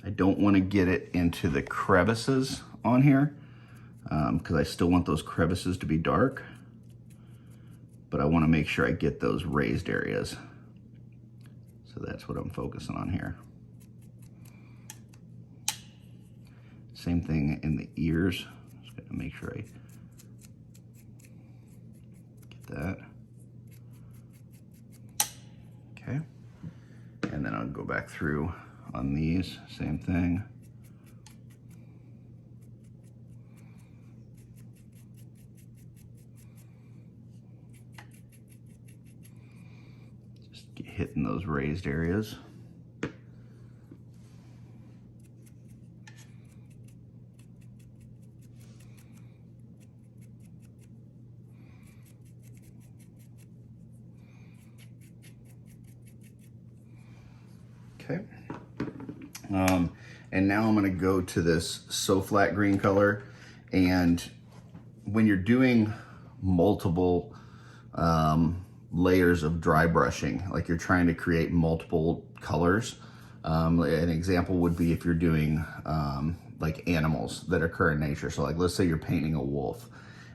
I don't want to get it into the crevices on here because I still want those crevices to be dark, but I want to make sure I get those raised areas. So that's what I'm focusing on here. Same thing in the ears. Just got to make sure I get that. Okay. And then I'll go back through on these, same thing. Just hitting those raised areas. Okay. And now I'm going to go to this Soflat green color. And when you're doing multiple layers of dry brushing, like you're trying to create multiple colors, an example would be if you're doing like animals that occur in nature. So like, let's say you're painting a wolf.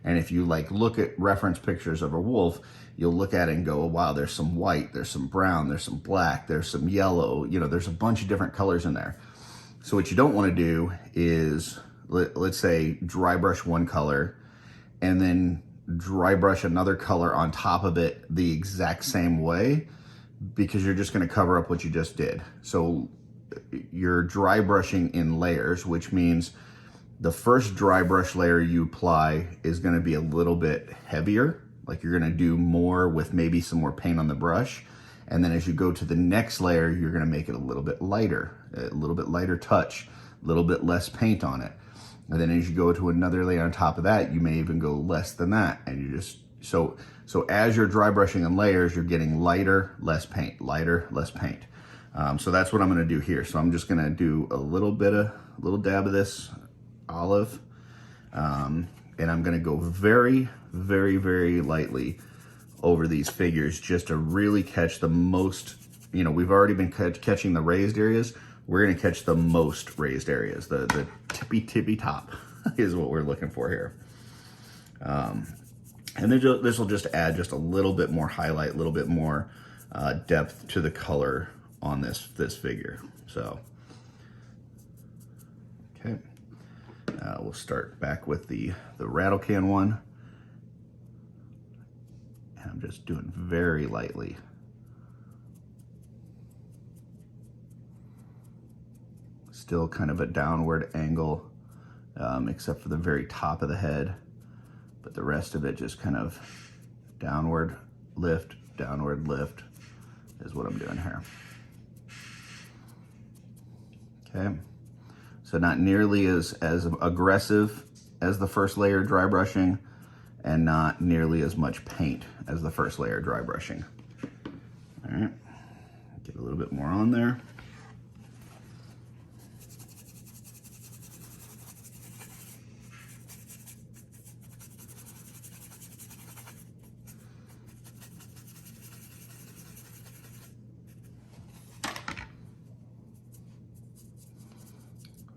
And if you like look at reference pictures of a wolf, you'll look at it and go, oh, wow, there's some white, there's some brown, there's some black, there's some yellow, you know, there's a bunch of different colors in there. So what you don't want to do is, let's say dry brush one color and then dry brush another color on top of it the exact same way, because you're just going to cover up what you just did. So you're dry brushing in layers, which means the first dry brush layer you apply is going to be a little bit heavier. Like you're going to do more with maybe some more paint on the brush. And then as you go to the next layer, you're going to make it a little bit lighter touch, a little bit less paint on it. And then as you go to another layer on top of that, you may even go less than that. And you just, so as you're dry brushing in layers, you're getting lighter, less paint, lighter, less paint. So that's what I'm going to do here. So I'm just going to do a little dab of this olive, and I'm going to go very, very, very lightly over these figures just to really catch the most. You know, we've already been catching the raised areas. We're going to catch the most raised areas. The tippy top is what we're looking for here. And then this will just add just a little bit more highlight, a little bit more depth to the color on this figure. So, okay. We'll start back with the rattle can one. And I'm just doing very lightly. Still kind of a downward angle, except for the very top of the head. But the rest of it just kind of downward lift is what I'm doing here. Okay. So not nearly as aggressive as the first layer dry brushing, and not nearly as much paint as the first layer dry brushing. All right, get a little bit more on there.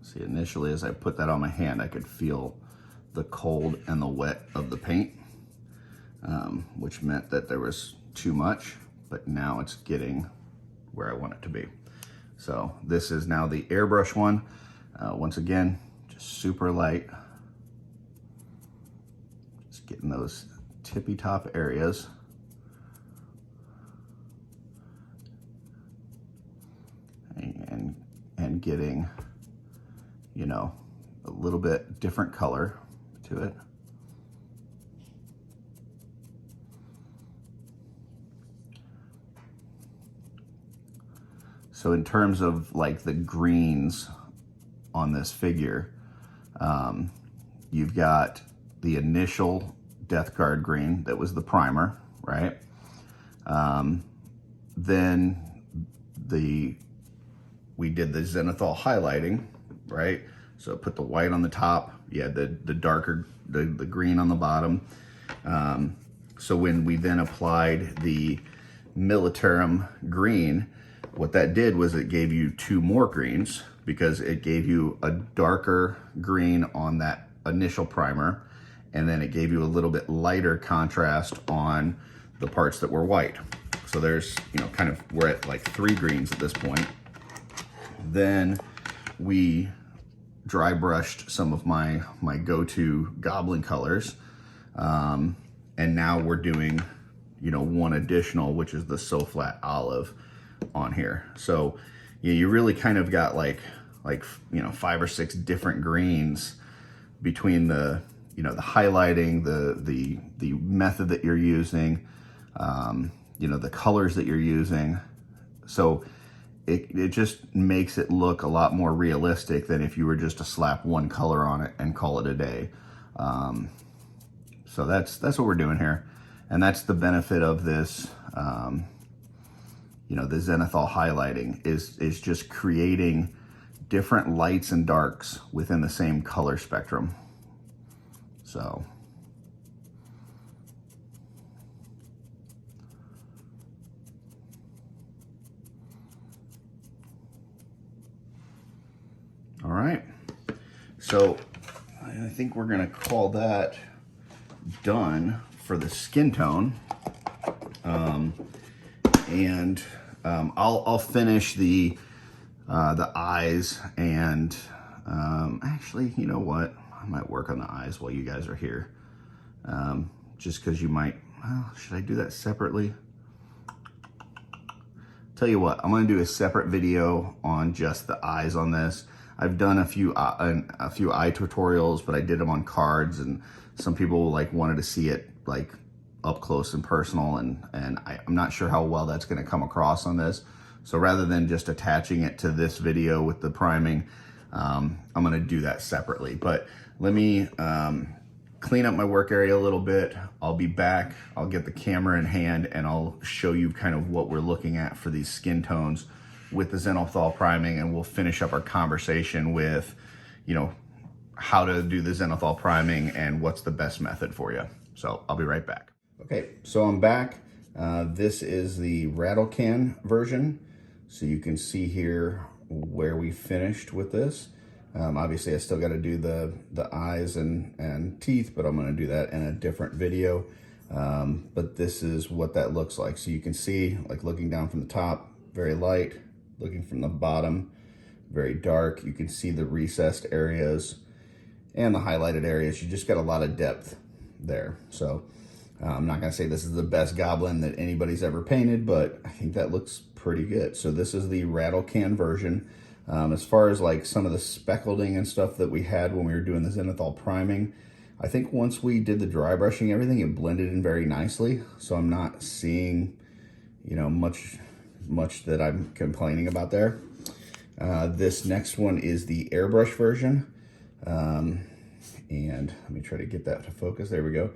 See, initially as I put that on my hand, I could feel the cold and the wet of the paint, which meant that there was too much, but now it's getting where I want it to be. So this is now the airbrush one. Once again, just super light. getting those tippy top areas. And getting, you know, a little bit different color to it. So in terms of like the greens on this figure, you've got the initial Death Guard green that was the primer, right? Then we did the Zenithal highlighting, right? So put the white on the top, you had the darker, the green on the bottom. So when we then applied the Militarum green, what that did was it gave you two more greens, because it gave you a darker green on that initial primer, and then it gave you a little bit lighter contrast on the parts that were white. So there's, you know, kind of, we're at like 3 greens at this point. Then we dry brushed some of my go-to goblin colors. And now we're doing, you know, one additional, which is the Soflat Olive on here. So you really kind of got like, you know, 5 or 6 different greens between the, you know, the highlighting, the method that you're using, you know, the colors that you're using. So it just makes it look a lot more realistic than if you were just to slap one color on it and call it a day. So that's what we're doing here. And that's the benefit of this, you know, the Zenithal highlighting is just creating different lights and darks within the same color spectrum. So all right, so I think we're gonna call that done for the skin tone. I'll finish the eyes, and actually, you know what? I might work on the eyes while you guys are here. Just because you might, well, should I do that separately? Tell you what, I'm gonna do a separate video on just the eyes on this. I've done a few eye tutorials, but I did them on cards, and some people like wanted to see it like up close and personal, and I'm not sure how well that's gonna come across on this. So rather than just attaching it to this video with the priming, I'm gonna do that separately. But let me clean up my work area a little bit. I'll be back, I'll get the camera in hand, and I'll show you kind of what we're looking at for these skin tones with the Zenithal priming, and we'll finish up our conversation with, you know, how to do the Zenithal priming and what's the best method for you. So I'll be right back. Okay, so I'm back. This is the rattle can version. So you can see here where we finished with this. Obviously I still got to do the eyes and teeth, but I'm going to do that in a different video. But this is what that looks like. So you can see, like, looking down from the top, very light, looking from the bottom, very dark. You can see the recessed areas and the highlighted areas. You just got a lot of depth there. So I'm not gonna say this is the best goblin that anybody's ever painted, but I think that looks pretty good. So this is the rattle can version. As far as like some of the speckling and stuff that we had when we were doing the Zenithal priming, I think once we did the dry brushing, everything, it blended in very nicely. So I'm not seeing, you know, much that I'm complaining about there. This next one is the airbrush version. And let me try to get that to focus. There we go.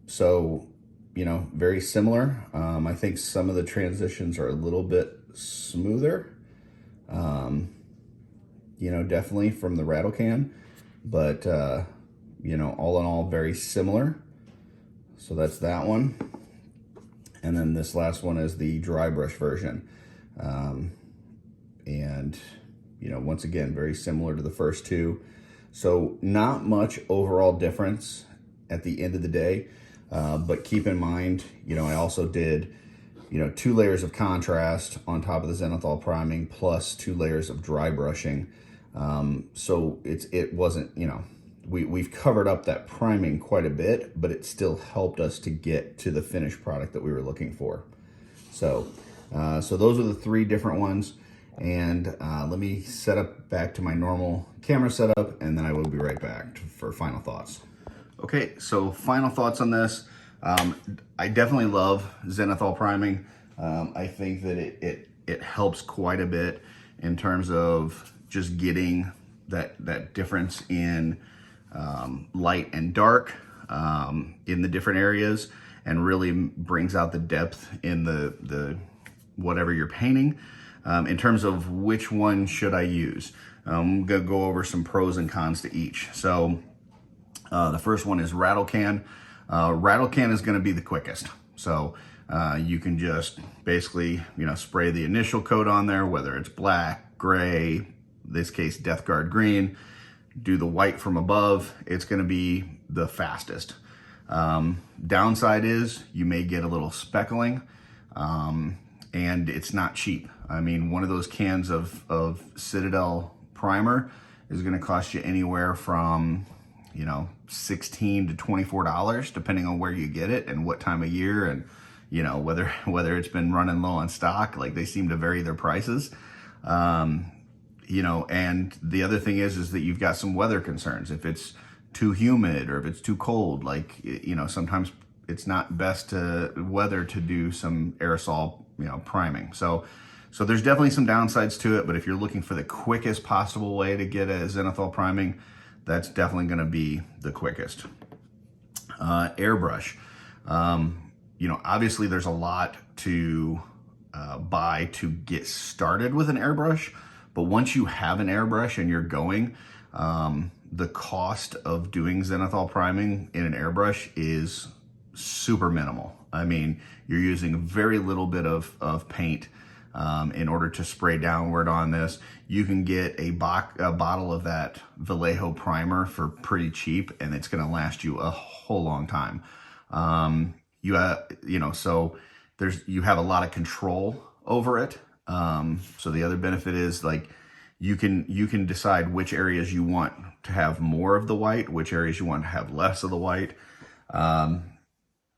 So, you know, very similar. I think some of the transitions are a little bit smoother. You know, definitely from the rattle can, but, you know, all in all, very similar. So that's that one. And then this last one is the dry brush version. And, you know, once again, very similar to the first two. So not much overall difference at the end of the day. But keep in mind, you know, I also did, you know, 2 layers of contrast on top of the Zenithal priming plus 2 layers of dry brushing. So it wasn't, you know, we've covered up that priming quite a bit, but it still helped us to get to the finished product that we were looking for. So, so those are the 3 different ones. And let me set up back to my normal camera setup, and then I will be right back for final thoughts. Okay, so final thoughts on this. I definitely love Zenithal Priming. I think that it helps quite a bit in terms of just getting that difference in light and dark in the different areas, and really brings out the depth in the whatever you're painting. In terms of which one should I use, I'm gonna go over some pros and cons to each. So the first one is rattle can. Rattle can is gonna be the quickest. So you can just basically, spray the initial coat on there, whether it's black, gray, in this case Death Guard green, do the white from above. It's gonna be the fastest. Downside is you may get a little speckling, and it's not cheap. I mean, one of those cans of Citadel primer is gonna cost you anywhere from, $16 to $24, depending on where you get it and what time of year, and, whether it's been running low on stock. Like, they seem to vary their prices. And the other thing is that you've got some weather concerns. If it's too humid or if it's too cold, sometimes it's not best weather to do some aerosol, priming. So there's definitely some downsides to it, but if you're looking for the quickest possible way to get a Zenithal priming, that's definitely gonna be the quickest. Airbrush. Obviously there's a lot to buy to get started with an airbrush, but once you have an airbrush and you're going, the cost of doing Zenithal priming in an airbrush is super minimal. I mean, you're using very little bit of paint in order to spray downward on this. You can get a bottle of that Vallejo primer for pretty cheap, and it's gonna last you a whole long time. So you have a lot of control over it. So the other benefit is, like, you can decide which areas you want to have more of the white, which areas you want to have less of the white.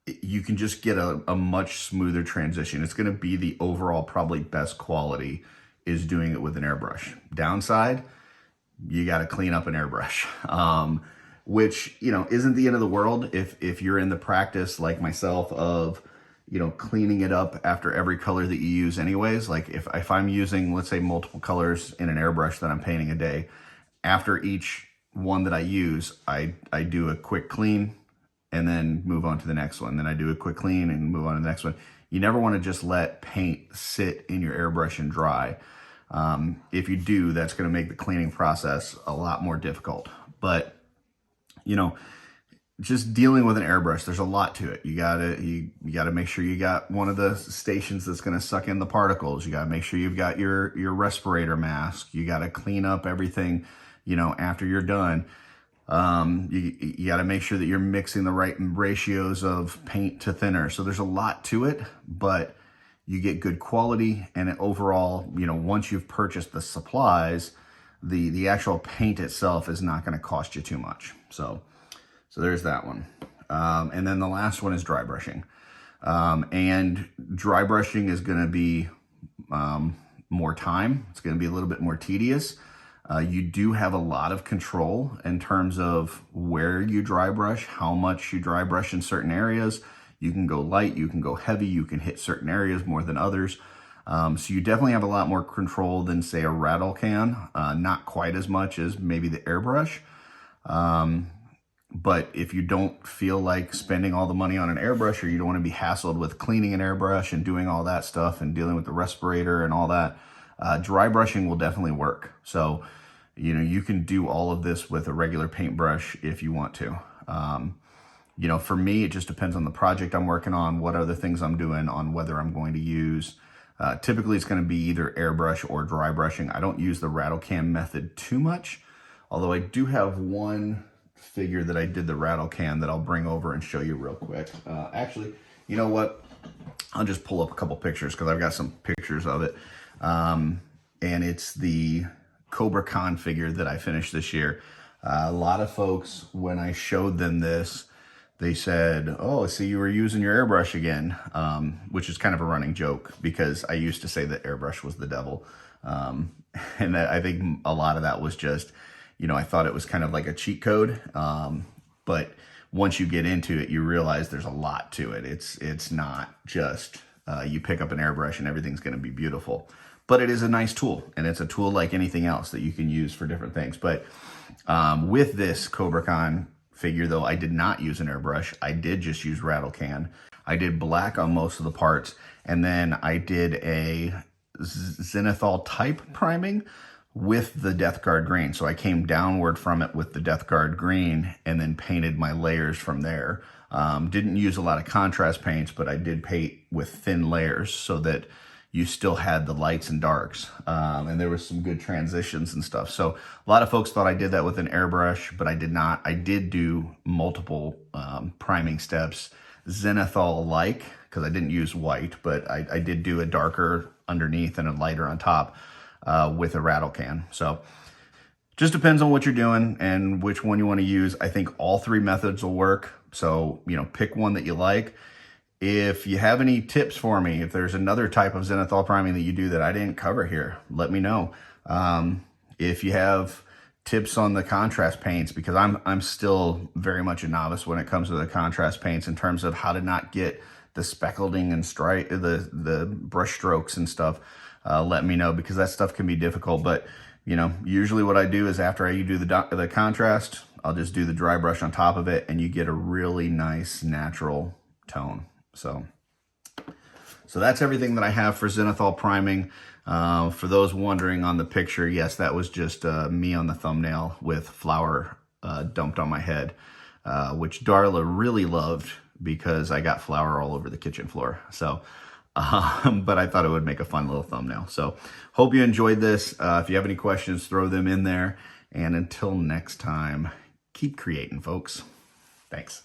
You can just get a much smoother transition. It's going to be the overall probably best quality is doing it with an airbrush. Downside, you got to clean up an airbrush, which, isn't the end of the world if you're in the practice like myself of, cleaning it up after every color that you use anyways. Like if I'm using, let's say, multiple colors in an airbrush that I'm painting a day, after each one that I use, I do a quick clean and then move on to the next one. Then I do a quick clean and move on to the next one. You never want to just let paint sit in your airbrush and dry. If you do, that's going to make the cleaning process a lot more difficult. But, just dealing with an airbrush, there's a lot to it. You gotta make sure you got one of the stations that's going to suck in the particles. You got to make sure you've got your respirator mask. You got to clean up everything, after you're done. You got to make sure that you're mixing the right ratios of paint to thinner. So there's a lot to it, but you get good quality, and overall, once you've purchased the supplies, the actual paint itself is not going to cost you too much. So there's that one. And then the last one is dry brushing. And dry brushing is going to be more time. It's going to be a little bit more tedious. You do have a lot of control in terms of where you dry brush, how much you dry brush in certain areas. You can go light, you can go heavy, you can hit certain areas more than others. So you definitely have a lot more control than, say, a rattle can. Not quite as much as maybe the airbrush. But if you don't feel like spending all the money on an airbrush, or you don't want to be hassled with cleaning an airbrush and doing all that stuff and dealing with the respirator and all that, dry brushing will definitely work. So, you can do all of this with a regular paintbrush if you want to. For me, it just depends on the project I'm working on, what other things I'm doing, on whether I'm going to use. Typically, it's going to be either airbrush or dry brushing. I don't use the rattle can method too much, although I do have one figure that I did the rattle can that I'll bring over and show you real quick. Actually, you know what? I'll just pull up a couple pictures because I've got some pictures of it. And it's the Cobra Khan figure that I finished this year. A lot of folks, when I showed them this, they said, oh, so you were using your airbrush again, which is kind of a running joke because I used to say that airbrush was the devil. And I think a lot of that was just, you know, I thought it was kind of like a cheat code. But once you get into it, you realize there's a lot to it. It's not just you pick up an airbrush and everything's going to be beautiful. But it is a nice tool, and it's a tool like anything else that you can use for different things. But with this Cobra Con figure, though, I did not use an airbrush. I did just use rattle can. I did black on most of the parts, and then I did a Zenithal type priming with the Death Guard green. So I came downward from it with the Death Guard green and then painted my layers from there. Didn't use a lot of contrast paints, but I did paint with thin layers so that you still had the lights and darks. And there was some good transitions and stuff. So a lot of folks thought I did that with an airbrush, but I did not. I did do multiple priming steps, Zenithal-like, because I didn't use white, but I did do a darker underneath and a lighter on top with a rattle can. So just depends on what you're doing and which one you want to use. I think all three methods will work. So, you know, pick one that you like. If you have any tips for me, if there's another type of Zenithal priming that you do that I didn't cover here, let me know. If you have tips on the contrast paints, because I'm still very much a novice when it comes to the contrast paints in terms of how to not get the speckling and stripe, the brush strokes and stuff, let me know, because that stuff can be difficult. But you know, usually what I do is after I do the contrast, I'll just do the dry brush on top of it, and you get a really nice natural tone. So that's everything that I have for Zenithal priming. For those wondering on the picture, yes, that was just me on the thumbnail with flour dumped on my head, which Darla really loved because I got flour all over the kitchen floor. So, but I thought it would make a fun little thumbnail. So hope you enjoyed this. If you have any questions, throw them in there. And until next time, keep creating, folks. Thanks.